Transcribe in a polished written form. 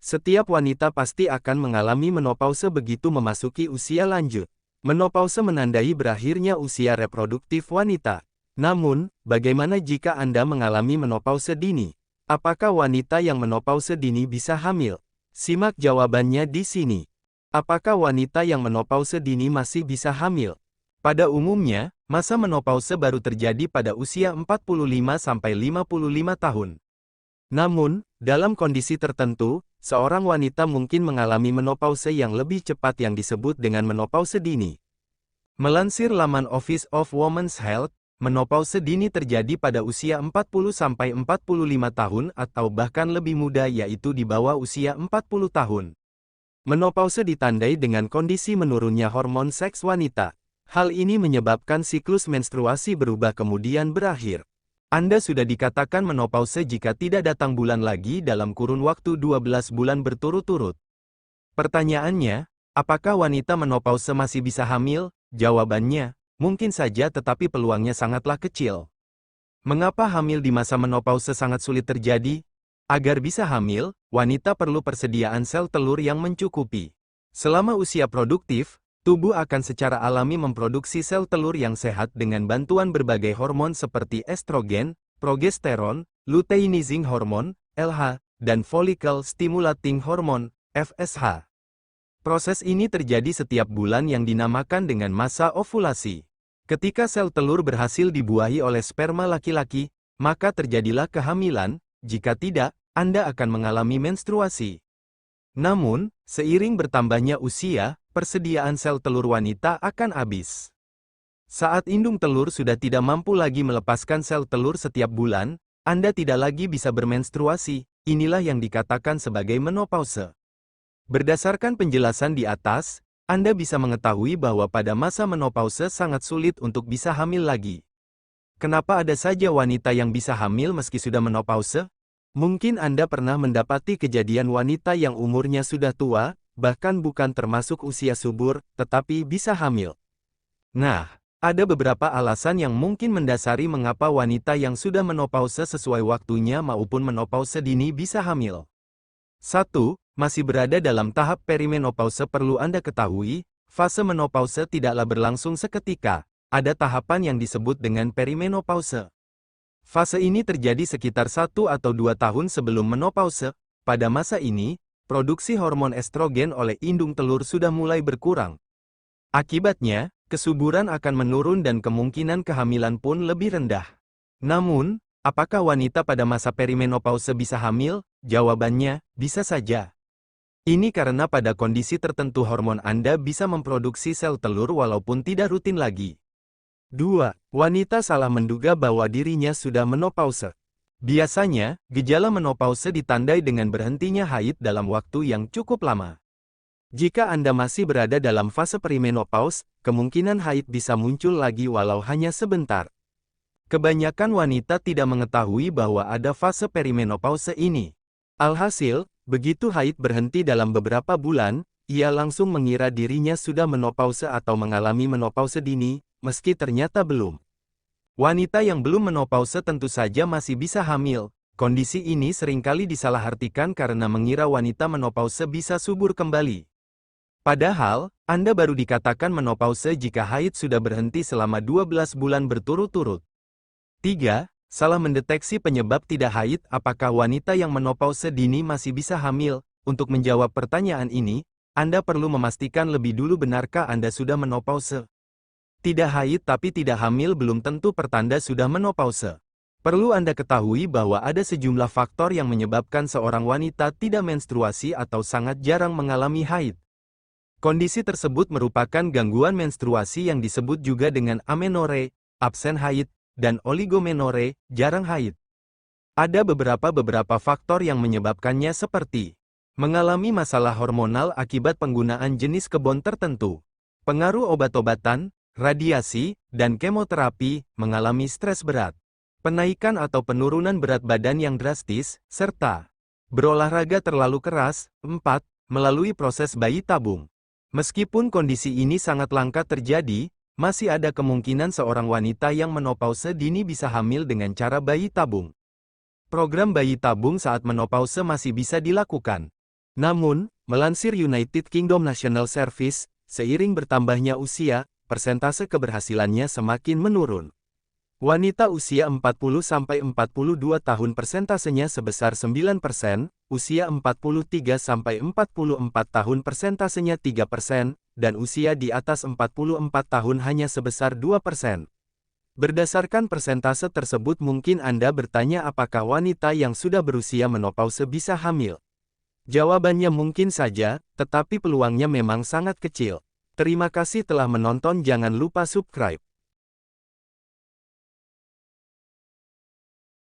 Setiap wanita pasti akan mengalami menopause begitu memasuki usia lanjut. Menopause menandai berakhirnya usia reproduktif wanita. Namun, bagaimana jika Anda mengalami menopause dini? Apakah wanita yang menopause dini bisa hamil? Simak jawabannya di sini. Apakah wanita yang menopause dini masih bisa hamil? Pada umumnya, masa menopause baru terjadi pada usia 45–55 tahun. Namun, dalam kondisi tertentu, seorang wanita mungkin mengalami menopause yang lebih cepat yang disebut dengan menopause dini. Melansir laman Office of Women's Health, menopause dini terjadi pada usia 40–45 tahun atau bahkan lebih muda yaitu di bawah usia 40 tahun. Menopause ditandai dengan kondisi menurunnya hormon seks wanita. Hal ini menyebabkan siklus menstruasi berubah kemudian berakhir. Anda sudah dikatakan menopause jika tidak datang bulan lagi dalam kurun waktu 12 bulan berturut-turut. Pertanyaannya, apakah wanita menopause masih bisa hamil? Jawabannya, mungkin saja tetapi peluangnya sangatlah kecil. Mengapa hamil di masa menopause sangat sulit terjadi? Agar bisa hamil, wanita perlu persediaan sel telur yang mencukupi. Selama usia produktif, tubuh akan secara alami memproduksi sel telur yang sehat dengan bantuan berbagai hormon seperti estrogen, progesteron, luteinizing hormone, LH, dan follicle stimulating hormone, FSH. Proses ini terjadi setiap bulan yang dinamakan dengan masa ovulasi. Ketika sel telur berhasil dibuahi oleh sperma laki-laki, maka terjadilah kehamilan, jika tidak, Anda akan mengalami menstruasi. Namun, seiring bertambahnya usia, persediaan sel telur wanita akan habis. Saat indung telur sudah tidak mampu lagi melepaskan sel telur setiap bulan, Anda tidak lagi bisa bermenstruasi. Inilah yang dikatakan sebagai menopause. Berdasarkan penjelasan di atas, Anda bisa mengetahui bahwa pada masa menopause sangat sulit untuk bisa hamil lagi. Kenapa ada saja wanita yang bisa hamil meski sudah menopause? Mungkin Anda pernah mendapati kejadian wanita yang umurnya sudah tua, bahkan bukan termasuk usia subur, tetapi bisa hamil. Nah, ada beberapa alasan yang mungkin mendasari mengapa wanita yang sudah menopause sesuai waktunya maupun menopause dini bisa hamil. 1. Masih berada dalam tahap perimenopause. Perlu Anda ketahui, fase menopause tidaklah berlangsung seketika. Ada tahapan yang disebut dengan perimenopause. Fase ini terjadi sekitar 1 atau 2 tahun sebelum menopause. Pada masa ini, produksi hormon estrogen oleh indung telur sudah mulai berkurang. Akibatnya, kesuburan akan menurun dan kemungkinan kehamilan pun lebih rendah. Namun, apakah wanita pada masa perimenopause bisa hamil? Jawabannya, bisa saja. Ini karena pada kondisi tertentu hormon Anda bisa memproduksi sel telur walaupun tidak rutin lagi. 2. Wanita salah menduga bahwa dirinya sudah menopause. Biasanya, gejala menopause ditandai dengan berhentinya haid dalam waktu yang cukup lama. Jika Anda masih berada dalam fase perimenopause, kemungkinan haid bisa muncul lagi walau hanya sebentar. Kebanyakan wanita tidak mengetahui bahwa ada fase perimenopause ini. Alhasil, begitu haid berhenti dalam beberapa bulan, ia langsung mengira dirinya sudah menopause atau mengalami menopause dini, meski ternyata belum. Wanita yang belum menopause tentu saja masih bisa hamil. Kondisi ini seringkali disalahartikan karena mengira wanita menopause bisa subur kembali. Padahal, Anda baru dikatakan menopause jika haid sudah berhenti selama 12 bulan berturut-turut. 3. Salah mendeteksi penyebab tidak haid. Apakah wanita yang menopause dini masih bisa hamil? Untuk menjawab pertanyaan ini, Anda perlu memastikan lebih dulu benarkah Anda sudah menopause. Tidak haid tapi tidak hamil belum tentu pertanda sudah menopause. Perlu Anda ketahui bahwa ada sejumlah faktor yang menyebabkan seorang wanita tidak menstruasi atau sangat jarang mengalami haid. Kondisi tersebut merupakan gangguan menstruasi yang disebut juga dengan amenore, absen haid, dan oligomenore, jarang haid. Ada beberapa faktor yang menyebabkannya seperti mengalami masalah hormonal akibat penggunaan jenis kebon tertentu, pengaruh obat-obatan, radiasi, dan kemoterapi, mengalami stres berat, penaikan atau penurunan berat badan yang drastis, serta berolahraga terlalu keras. 4. Melalui proses bayi tabung. Meskipun kondisi ini sangat langka terjadi, masih ada kemungkinan seorang wanita yang menopause dini bisa hamil dengan cara bayi tabung. Program bayi tabung saat menopause masih bisa dilakukan. Namun, melansir United Kingdom National Service, seiring bertambahnya usia, persentase keberhasilannya semakin menurun. Wanita usia 40-42 tahun persentasenya sebesar 9%, usia 43-44 tahun persentasenya 3%, dan usia di atas 44 tahun hanya sebesar 2%. Berdasarkan persentase tersebut mungkin Anda bertanya apakah wanita yang sudah berusia menopause bisa hamil. Jawabannya mungkin saja, tetapi peluangnya memang sangat kecil. Terima kasih telah menonton, jangan lupa subscribe.